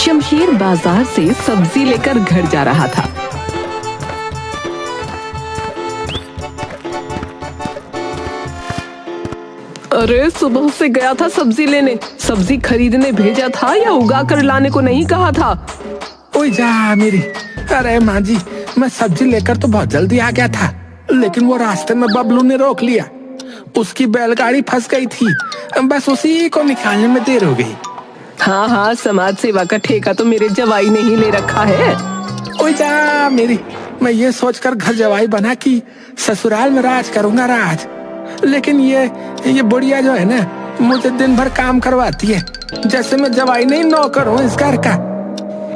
शमशेर बाजार से सब्जी लेकर घर जा रहा था। अरे सुबह से गया था सब्जी लेने, सब्जी खरीदने भेजा था या उगा कर लाने को नहीं कहा था? ओए जा मेरी। अरे माँ जी, मैं सब्जी लेकर तो बहुत जल्दी आ गया था, लेकिन वो रास्ते में बबलू ने रोक लिया। उसकी बैलगाड़ी फंस गई थी, बस उसी को निकालने में देर हो गई। हाँ हाँ, समाज सेवा का ठेका तो मेरे जवाई ने ही ले रखा है। ओए जा मेरी। मैं ये सोचकर घर जवाई बना कि ससुराल में राज करूंगा राज, लेकिन ये बुढ़िया जो है ना, मुझे दिन भर काम करवाती है, जैसे मैं जवाई नहीं नौकर हूँ इस घर का।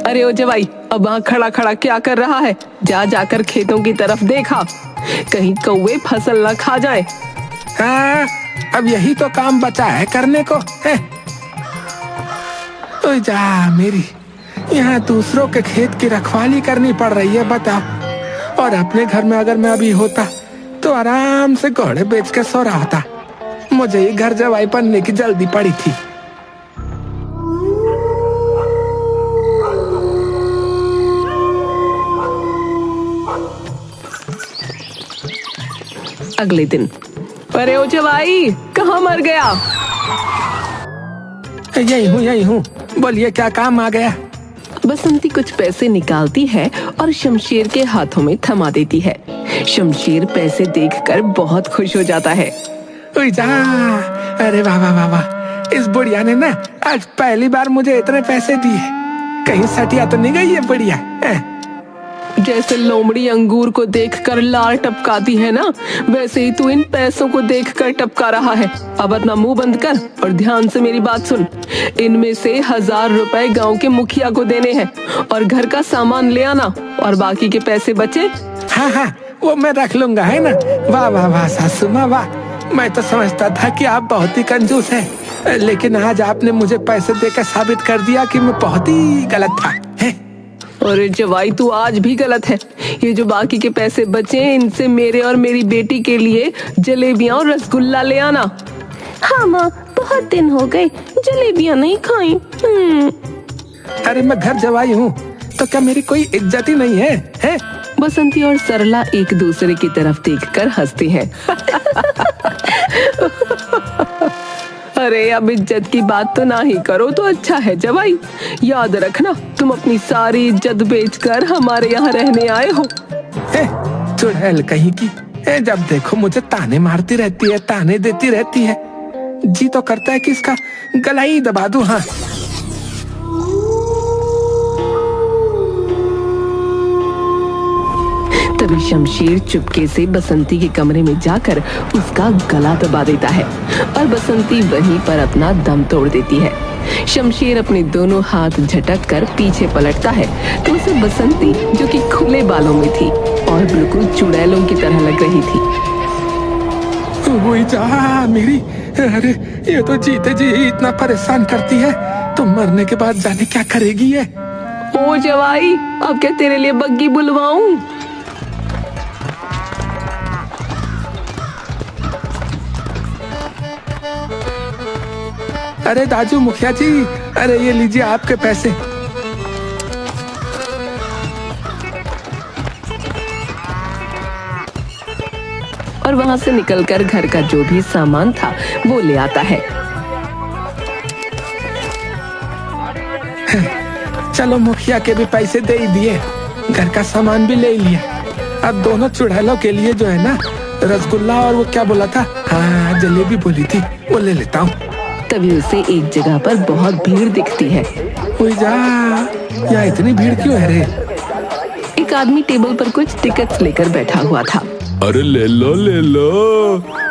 अरे ओ जवाई, अब वहाँ खड़ा खड़ा क्या कर रहा है? जाकर खेतों की तरफ देखा, कहीं कौवे फसल न खा जाए। हाँ, अब यही तो काम बचा है करने को है। ओए जा मेरी, यहाँ दूसरों के खेत की रखवाली करनी पड़ रही है, बताओ। और अपने घर में अगर मैं अभी होता तो आराम से घोड़े बेच के सो रहा होता। मुझे ही घर जवाई बनने की जल्दी पड़ी थी। अगले दिन, अरे ओ जवाई, कहाँ मर गया? यही हूँ, बोलिए क्या काम आ गया? बसंती कुछ पैसे निकालती है और शमशेर के हाथों में थमा देती है। शमशेर पैसे देखकर बहुत खुश हो जाता है। जा, अरे वाह वाह वाह वाह, इस बुढ़िया ने ना आज पहली बार मुझे इतने पैसे दिए। कहीं सटिया तो नहीं गई ये बुढ़िया? जैसे लोमड़ी अंगूर को देखकर लार टपकाती है ना, वैसे ही तू इन पैसों को देखकर टपका रहा है। अब अपना मुंह बंद कर और ध्यान से मेरी बात सुन। इनमें से 1000 रुपए गांव के मुखिया को देने हैं और घर का सामान ले आना, और बाकी के पैसे बचे। हाँ, वो मैं रख लूंगा, है ना? वाह वाह वाह सासू माँ वाह। मैं तो समझता था कि आप बहुत ही कंजूस हैं, लेकिन आज आपने मुझे पैसे देकर साबित कर दिया कि मैं बहुत ही गलत था। अरे जवाई, तू आज भी गलत है। ये जो बाकी के पैसे बचे, इनसे मेरे और मेरी बेटी के लिए जलेबियां और रसगुल्ला ले आना। हाँ माँ, बहुत दिन हो गए जलेबियां नहीं खाई। अरे मैं घर जवाई हूँ तो क्या मेरी कोई इज्जत ही नहीं है? बसंती और सरला एक दूसरे की तरफ देखकर हंसती हैं। अरे अब इज्जत की बात तो ना ही करो तो अच्छा है जवाई। याद रखना, तुम अपनी सारी इज्जत बेचकर हमारे यहाँ रहने आए हो। चुड़ैल कहीं की, जब देखो मुझे ताने मारती रहती है, ताने देती रहती है। जी तो करता है कि इसका गला ही दबा दूं। हाँ, तभी शमशेर चुपके से बसंती के कमरे में जाकर उसका गला दबा देता है और बसंती वहीं पर अपना दम तोड़ देती है। शमशेर अपने दोनों हाथ झटक कर पीछे पलटता है तो उसे बसंती, जो कि खुले बालों में थी और बिल्कुल चुड़ैलों की तरह लग रही थी। वही जा मेरी। अरे ये तो जीते जी इतना परेशान करती है, तो मरने के बाद जाने क्या करेगी ये। ओ जवाई, अब क्या तेरे लिए बग्गी बुलवाऊं? अरे दाजू मुखिया जी, अरे ये लीजिए आपके पैसे। और वहां से निकलकर घर का जो भी सामान था वो ले आता है। चलो मुखिया के भी पैसे दे ही दिए, घर का सामान भी ले लिया। अब दोनों चुड़ैलों के लिए जो है ना, रसगुल्ला और वो क्या बोला था, हाँ जलेबी बोली थी, वो ले लेता हूँ। तभी उसे एक जगह पर बहुत भीड़ दिखती है। जा, यहाँ इतनी भीड़ क्यों है रे? एक आदमी टेबल पर कुछ टिकट्स लेकर बैठा हुआ था। अरे ले लो,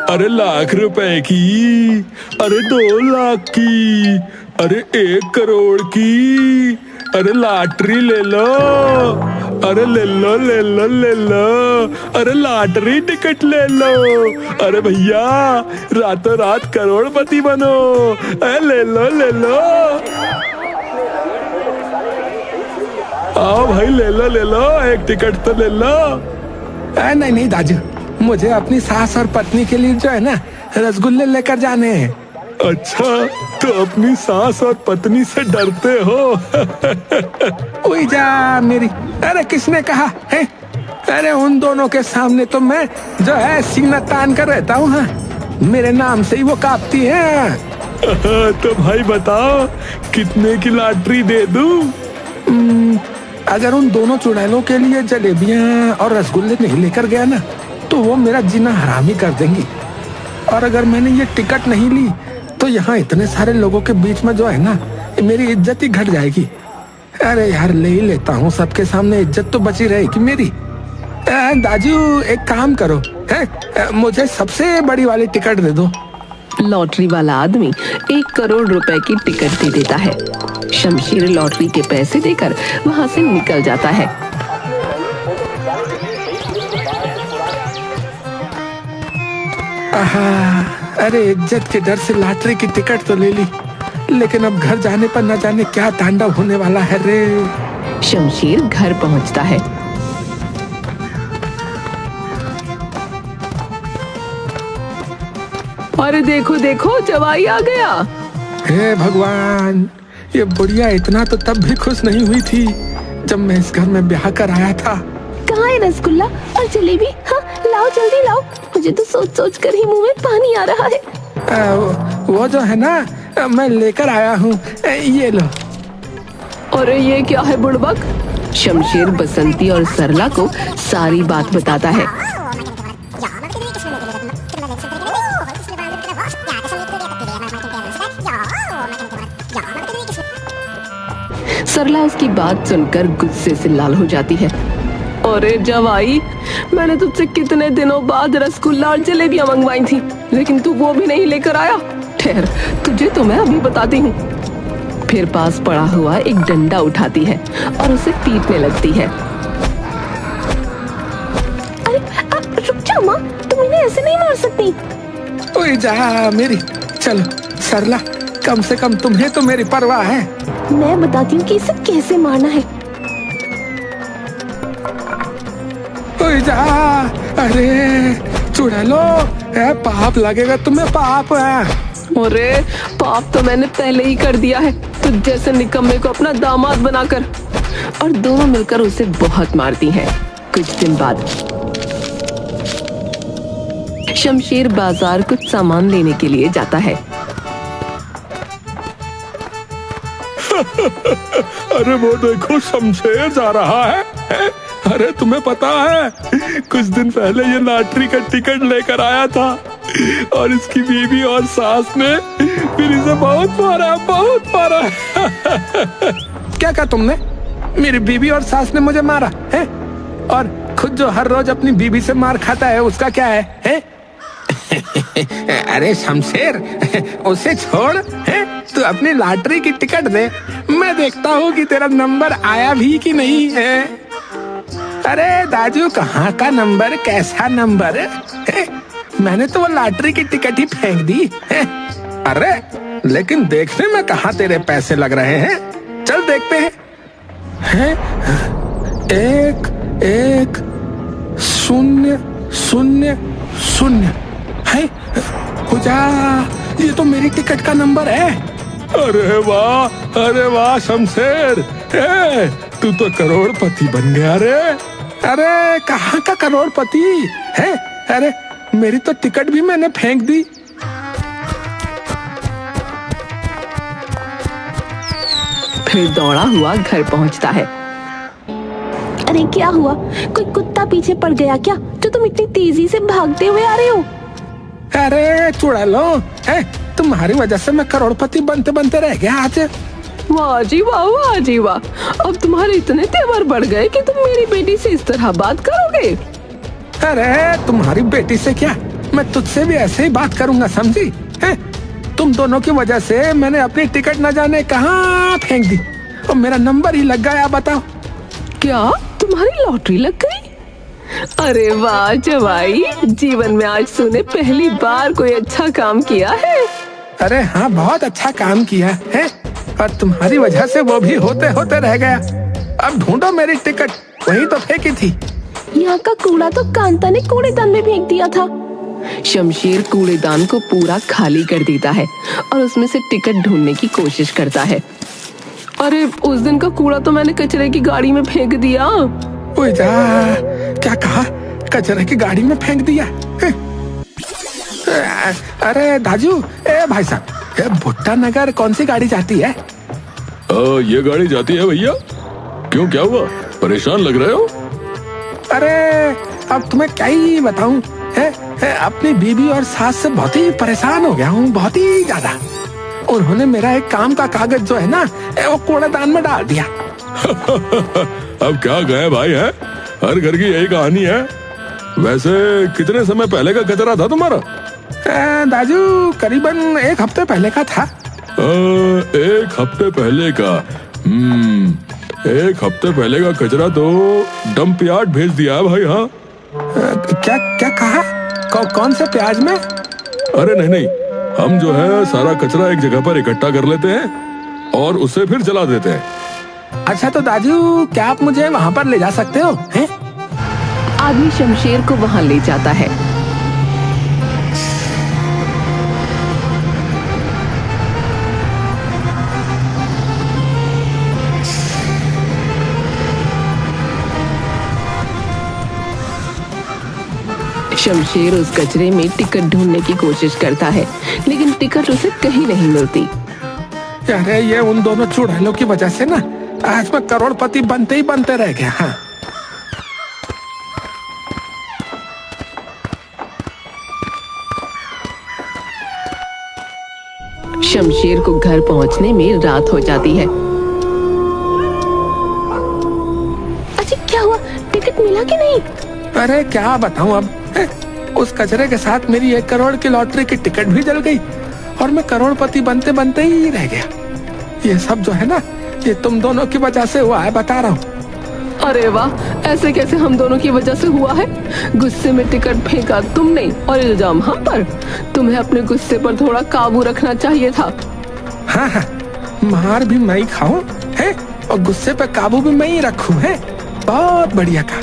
अरे 1,00,000 रुपए की, अरे 2 लाख की, अरे 1 करोड़ की, अरे लॉटरी ले लो, अरे ले लो, अरे लॉटरी टिकट ले लो, अरे भैया रातों रात करोड़पति बनो, अरे ले लो, आओ भाई ले लो, एक टिकट तो ले लो। नहीं दाजू, मुझे अपनी सास और पत्नी के लिए जो है ना रसगुल्ले लेकर जाने हैं। अच्छा, तो अपनी सास और पत्नी से डरते हो? उई जा मेरी। अरे किसने कहा है? अरे उन दोनों के सामने तो मैं जो है सीना तान कर रहता हूँ। हाँ, मेरे नाम से ही वो कांपती है। तो भाई बताओ, कितने की लॉटरी दे दूं? अगर उन दोनों चुड़ैलों के लिए जलेबियां और रसगुल्ले नहीं लेकर गया ना, तो वो मेरा जीना हराम ही कर देंगी। और अगर मैंने ये टिकट नहीं ली तो यहाँ इतने सारे लोगों के बीच में जो है ना, मेरी इज्जत ही घट जाएगी। अरे यार, ले ही लेता हूँ, सबके सामने इज्जत तो बची रहेगी मेरी। दाजू एक काम करो, मुझे सबसे बड़ी वाली टिकट दे दो। लॉटरी वाला आदमी 1 करोड़ रुपए की टिकट दे देता है। शमशेर लॉटरी के पैसे देकर वहाँ से निकल जाता है। अरे इज्जत के डर से लॉटरी की टिकट तो ले ली, लेकिन अब घर जाने पर न जाने क्या तांडव होने वाला है रे। शमशेर घर पहुँचता है। अरे देखो देखो, जवाई आ गया। हे भगवान, ये बुढ़िया इतना तो तब भी खुश नहीं हुई थी जब मैं इस घर में ब्याह कर आया था। कहाँ है रसगुल्ला और जलेबी? हाँ, लाओ जल्दी लाओ, मुझे तो सोच सोच कर ही मुंह में पानी आ रहा है। वो जो है ना, मैं लेकर आया हूँ, ये लो। अरे ये क्या है बुड़बक? शमशेर बसंती और सरला को सारी बात बताता है। सरला उसकी बात सुनकर गुस्से से लाल हो जाती है। अरे जवाई, मैंने तुझसे कितने दिनों बाद रसगुल्ला और जलेबियां मंगवाई थी, लेकिन तू वो भी नहीं लेकर आया। ठहर, तुझे तो मैं अभी बताती हूँ। फिर पास पड़ा हुआ एक डंडा उठाती है और उसे पीटने लगती है। अरे रुक जा माँ, तुम इन्हें ऐसे नहीं मार सकती। ओए जा मेरी, चलो सरला, कम से कम तुम्हें तो मेरी परवाह है। मैं बताती हूँ कि इसे कैसे मारना है। ओए जा, अरे चुड़ैलो, पाप लगेगा तुम्हें, पाप है। अरे पाप तो मैंने पहले ही कर दिया है, तुझ जैसे निकम्मे को अपना दामाद बनाकर। और दोनों मिलकर उसे बहुत मारती हैं। कुछ दिन बाद शमशेर बाजार कुछ सामान लेने के लिए जाता है। अरे वो देखो, शमशेर जा रहा है? अरे तुम्हें पता है, कुछ दिन पहले ये लॉटरी का टिकट लेकर आया था और इसकी बीवी और सास ने फिर इसे बहुत मारा, बहुत मारा। क्या कहा तुमने? मेरी बीवी और सास ने मुझे मारा है? और खुद जो हर रोज अपनी बीवी से मार खाता है, उसका क्या है? अरे शमशेर, उसे छोड़, है? तू अपनी लॉटरी की टिकट दे, मैं देखता हूँ कि तेरा नंबर आया भी कि नहीं है। अरे दाजू, कहाँ का नंबर, कैसा नंबर है? मैंने तो वो लॉटरी की टिकट ही फेंक दी है। अरे लेकिन देखने में कहाँ तेरे पैसे लग रहे हैं, चल देखते हैं। 1 1 0 0 0 है। पूजा, ये तो मेरी टिकट का नंबर है। अरे वाह शमशेर, तू तो करोड़पति बन गया रे। अरे कहाँ का करोड़पति है? अरे मेरी तो टिकट भी मैंने फेंक दी। फिर दौड़ा हुआ घर पहुंचता है। अरे क्या हुआ, कोई कुत्ता पीछे पड़ गया क्या, जो तुम इतनी तेजी से भागते हुए आ रहे हो? अरे चुड़ैलो, तुम्हारी वजह से मैं करोड़पति बनते बनते रह गया आज। वाह जी वाह, वाह जी वाह, अब तुम्हारे इतने तेवर बढ़ गए कि तुम मेरी बेटी से इस तरह बात करोगे। अरे तुम्हारी बेटी से क्या, मैं तुझसे भी ऐसे ही बात करूंगा, समझी है? तुम दोनों की वजह से मैंने अपनी टिकट न जाने कहाँ फेंक दी और मेरा नंबर ही लग गया। बताओ, क्या तुम्हारी लॉटरी लग गई? अरे वाह जवाई, जीवन में आज तूने पहली बार कोई अच्छा काम किया है। अरे हाँ, बहुत अच्छा काम किया है, और तुम्हारी वजह से वो भी होते होते रह गया। अब ढूंढो मेरी टिकट, वहीं तो फेंकी थी। यहाँ का कूड़ा तो कांता ने कूड़ेदान में फेंक दिया था। शमशेर कूड़ेदान को पूरा खाली कर देता है और उसमें से टिकट ढूंढने की कोशिश करता है। अरे उस दिन का कूड़ा तो मैंने कचरे की गाड़ी में फेंक दिया। ओए जा, क्या कहा? कचरे की गाड़ी में फेंक दिया? अरे दाजू, भाई साहब, भुट्टा नगर कौन सी गाड़ी जाती है? ये गाड़ी जाती है भैया। क्यों, क्या हुआ? परेशान लग रहे हो? अरे अब तुम्हें क्या ही बताऊं, अपनी बीवी और सास से बहुत ही परेशान हो गया हूँ, बहुत ही ज्यादा। उन्होंने मेरा एक काम का कागज जो है ना, वो कूड़ेदान में डाल दिया। अब क्या कहे भाई, है हर घर की यही कहानी है। वैसे कितने समय पहले का कचरा था तुम्हारा? दाजू करीबन 1 हफ्ते पहले का था। 1 हफ्ते पहले का? 1 हफ्ते पहले का कचरा तो डंप यार्ड भेज दिया है भाई। हाँ, क्या क्या कहा? कौन से प्याज में? अरे नहीं, हम जो है सारा कचरा एक जगह पर इकट्ठा कर लेते हैं और उसे फिर जला देते हैं। अच्छा तो दाजू, क्या आप मुझे वहाँ पर ले जा सकते हो? हैं? आदमी शमशेर को वहाँ ले जाता है। शमशेर उस कचरे में टिकट ढूंढने की कोशिश करता है, लेकिन टिकट उसे कहीं नहीं मिलती। अरे ये उन दोनों चुड़ैलों की वजह से ना आज मैं करोड़पति बनते ही बनते रह गया। हाँ, शमशेर को घर पहुंचने में रात हो जाती है। अच्छा क्या हुआ, टिकट मिला कि नहीं? अरे क्या बताऊं अब, उस कचरे के साथ मेरी 1 करोड़ की लॉटरी की टिकट भी जल गई और मैं करोड़पति बनते बनते ही रह गया। ये सब जो है ना, ये तुम दोनों की वजह से हुआ है, बता रहा हूँ। अरे वाह, ऐसे कैसे हम दोनों की वजह से हुआ है? गुस्से में टिकट फेंका तुमने और इल्जाम हम पर। तुम्हें अपने गुस्से पर थोड़ा काबू रखना चाहिए था। हाँ हाँ, मार भी मैं ही खाऊं है और गुस्से पे काबू भी मैं ही रखूं, है बहुत बढ़िया का।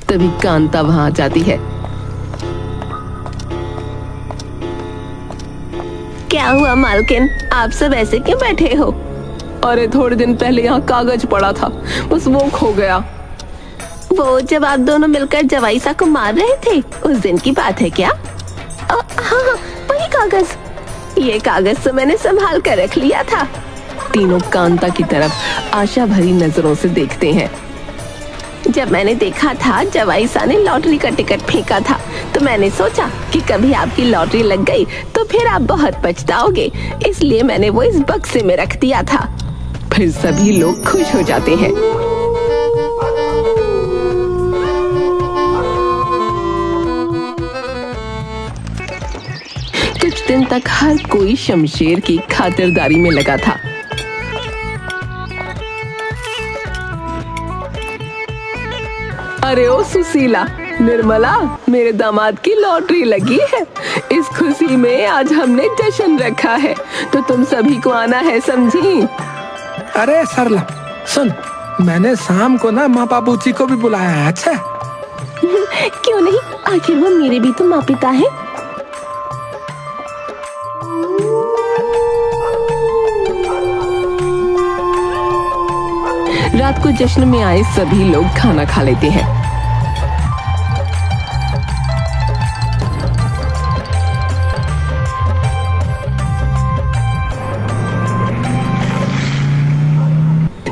तभी कांता वहाँ आ जाती है। क्या हुआ मालकिन, आप सब ऐसे क्यों बैठे हो? अरे थोड़े दिन पहले यहाँ कागज पड़ा था, बस वो खो गया। वो जब आप दोनों मिलकर जवाईसा को मार रहे थे, उस दिन की बात है क्या? हाँ, वही कागज। ये कागज तो मैंने संभाल कर रख लिया था। तीनों कांता की तरफ आशा भरी नजरों से देखते हैं। जब मैंने देखा था जवाईसा ने लॉटरी का टिकट फेंका था, तो मैंने सोचा कि कभी आपकी लॉटरी लग गई तो फिर आप बहुत पछताओगे, इसलिए मैंने वो इस बक्से में रख दिया था। फिर सभी लोग खुश हो जाते हैं। कुछ दिन तक हर कोई शमशेर की खातिरदारी में लगा था। अरे ओ सुशीला, निर्मला, मेरे दामाद की लॉटरी लगी है। इस खुशी में आज हमने जश्न रखा है, तो तुम सभी को आना है, समझी? अरे सरला, सुन, मैंने शाम को ना माँ बाबूजी को भी बुलाया है। अच्छा क्यों नहीं, आखिर वो मेरे भी तो माँ पिता है। रात को जश्न में आए सभी लोग खाना खा लेते हैं।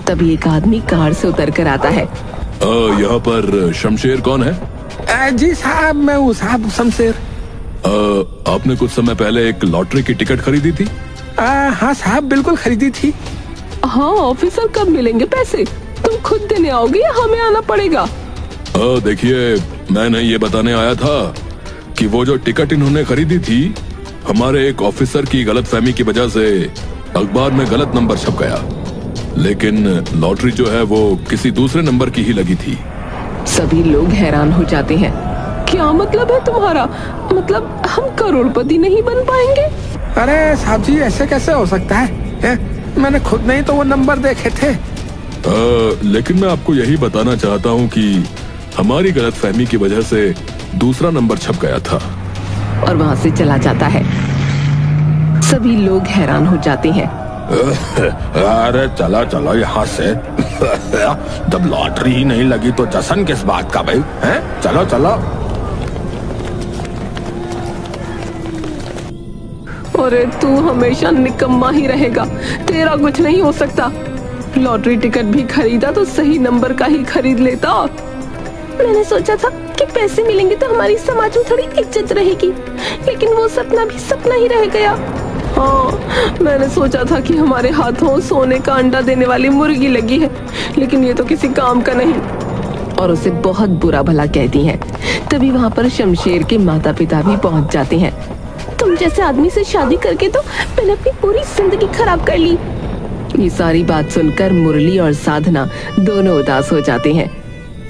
तभी एक आदमी कार से उतर कर आता है। यहाँ पर शमशेर कौन है? जी साहब, मैं हूँ साहब शमशेर। आपने कुछ समय पहले एक लॉटरी की टिकट खरीदी थी? हाँ साहब, बिल्कुल खरीदी थी। हाँ ऑफिसर, कब मिलेंगे पैसे? तुम खुद देने आओगे या हमें आना पड़ेगा? देखिए, मैंने ये बताने आया था कि वो जो टिकट इन्होंने खरीदी थी, हमारे एक ऑफिसर की गलतफहमी की वजह से अखबार में गलत नंबर छप गया, लेकिन लॉटरी जो है वो किसी दूसरे नंबर की ही लगी थी। सभी लोग हैरान हो जाते हैं। क्या मतलब है तुम्हारा? मतलब हम करोड़पति नहीं बन पाएंगे? अरे साहब जी, ऐसे कैसे हो सकता है? मैंने खुद नहीं तो वो नंबर देखे थे। लेकिन मैं आपको यही बताना चाहता हूँ कि हमारी गलतफहमी की वजह से दूसरा नंबर छप गया था। और वहां से चला जाता है। सभी लोग हैरान हो जाते हैं। अरे चलो चलो यहाँ से। जब लॉटरी ही नहीं लगी तो जश्न किस बात का भाई, हैं? चलो चलो। अरे तू हमेशा निकम्मा ही रहेगा, तेरा कुछ नहीं हो सकता। लॉटरी टिकट भी खरीदा तो सही नंबर का ही खरीद लेता। मैंने सोचा था कि पैसे मिलेंगे तो हमारी समाज में थोड़ी इज्जत रहेगी, लेकिन वो सपना भी सपना ही रह गया। हाँ, मैंने सोचा था कि हमारे हाथों सोने का अंडा देने वाली मुर्गी लगी है, लेकिन ये तो किसी काम का नहीं। और उसे बहुत बुरा भला कहती हैं। तभी वहाँ पर शमशेर के माता पिता भी पहुँच जाते हैं। तुम जैसे आदमी से शादी करके तो मैंने अपनी पूरी जिंदगी खराब कर ली। ये सारी बात सुनकर मुरली और साधना दोनों उदास हो जाते हैं।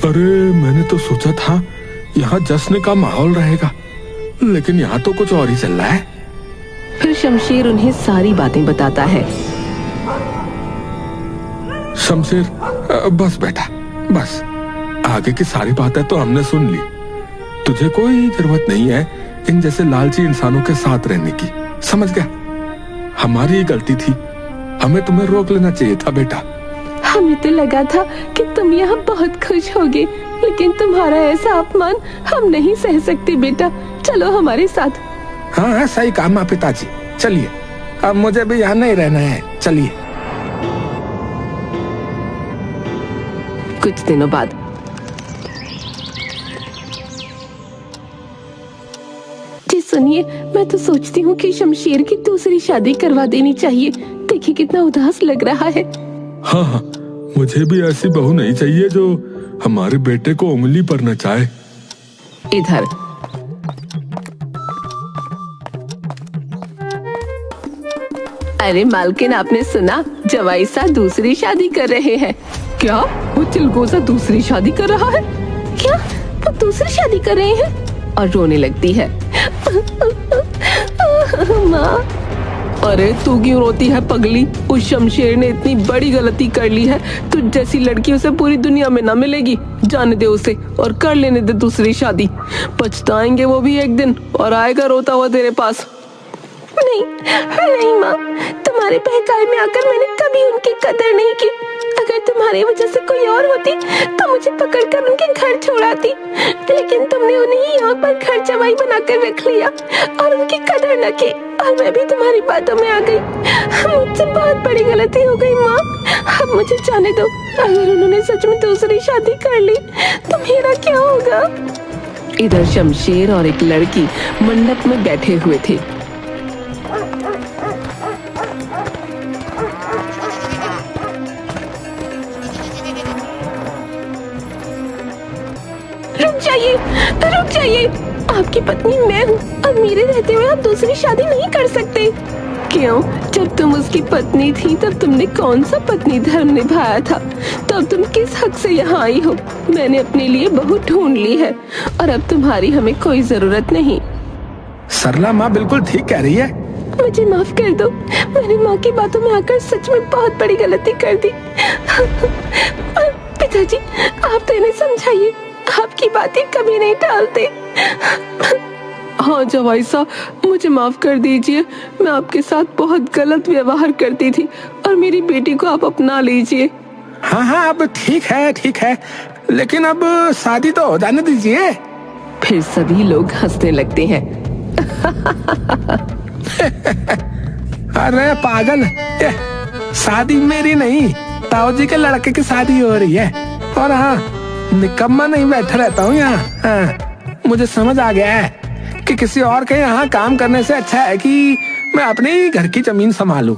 अरे मैंने तो सोचा था यहाँ जश्न का माहौल रहेगा, लेकिन यहाँ तो कुछ और ही चल रहा है। फिर शमशेर उन्हें सारी बातें बताता है। शमशेर, बस बेटा बस, आगे की सारी बातें तो हमने सुन ली। तुझे कोई जरूरत नहीं है इन जैसे लालची इंसानों के साथ रहने की, समझ गया? हमारी ही गलती थी, हमें तुम्हें रोक लेना चाहिए था बेटा। हमें तो लगा था कि तुम यहाँ बहुत खुश होगे, लेकिन तुम्हारा ऐसा अपमान हम नहीं सह सकते बेटा। चलो हमारे साथ। हाँ सही कहा माँ पिताजी, चलिए अब मुझे भी यहाँ नहीं रहना है, चलिए। कुछ दिनों बाद जी सुनिए, मैं तो सोचती हूँ कि शमशेर की दूसरी शादी करवा देनी चाहिए। देखिए कितना उदास लग रहा है। हाँ हाँ, मुझे भी ऐसी बहू नहीं चाहिए जो हमारे बेटे को उंगली पर नचाए। इधर अरे मालकिन, आपने सुना? जवाई साहब दूसरी शादी कर रहे हैं। क्या? वो चिलगोजा दूसरी शादी कर रहा है? क्या वो दूसरी शादी कर रहे हैं? और रोने लगती है। माँ। अरे तू क्यों रोती है पगली? उस शमशेर ने इतनी बड़ी गलती कर ली है, तुझ जैसी लड़की उसे पूरी दुनिया में ना मिलेगी। जाने दे उसे और कर लेने दे दूसरी शादी। पछताएंगे वो भी एक दिन, और आएगा रोता हुआ तेरे पास। नहीं नहीं माँ, तुम्हारे बहकावे में आकर मैंने कभी उनकी कदर नहीं की। अगर तुम्हारी वजह से कोई और होती तो मुझे पकड़कर उनके घर छोड़ाती, लेकिन तुमने उन्हें यहाँ पर घर जवाई बनाकर रख लिया और उनकी कदर न की, और मैं भी तुम्हारी बातों में आ गई। मुझसे बहुत बड़ी गलती हो गई माँ, अब मुझे जाने दो। अगर उन्होंने सच में दूसरी शादी कर ली तो मेरा क्या होगा? इधर शमशेर और एक लड़की मंडप में बैठे हुए थे। रुक जाइए, आपकी पत्नी मैं हूँ और मेरे रहते हुए आप दूसरी शादी नहीं कर सकते। क्यों? जब तुम उसकी पत्नी थी तब तुमने कौन सा पत्नी धर्म निभाया था? तब तुम किस हक से यहाँ आई हो? मैंने अपने लिए बहू ढूंढ ली है और अब तुम्हारी हमें कोई जरूरत नहीं। सरला माँ बिल्कुल ठीक कह रही है। मुझे माफ कर दो, मैंने माँ की बातों में आकर सच में बहुत बड़ी गलती कर दी। पिताजी, आप तो इन्हें समझाइए, आपकी बातें कभी नहीं टालते। हाँ जवाई साहब, मुझे माफ कर दीजिए। मैं आपके साथ बहुत गलत व्यवहार करती थी और मेरी बेटी को आप अपना लीजिए। हाँ अब ठीक है, लेकिन अब शादी तो हो जाने दीजिए। फिर सभी लोग हंसने लगते हैं। अरे पागल, शादी मेरी नहीं, ताऊ जी के लड़के की शादी हो रही है। और हाँ, निकम्मा नहीं बैठा रहता हूँ यहाँ। हाँ, मुझे समझ आ गया है कि किसी और के यहाँ काम करने से अच्छा है कि मैं अपने ही घर की जमीन संभालूं।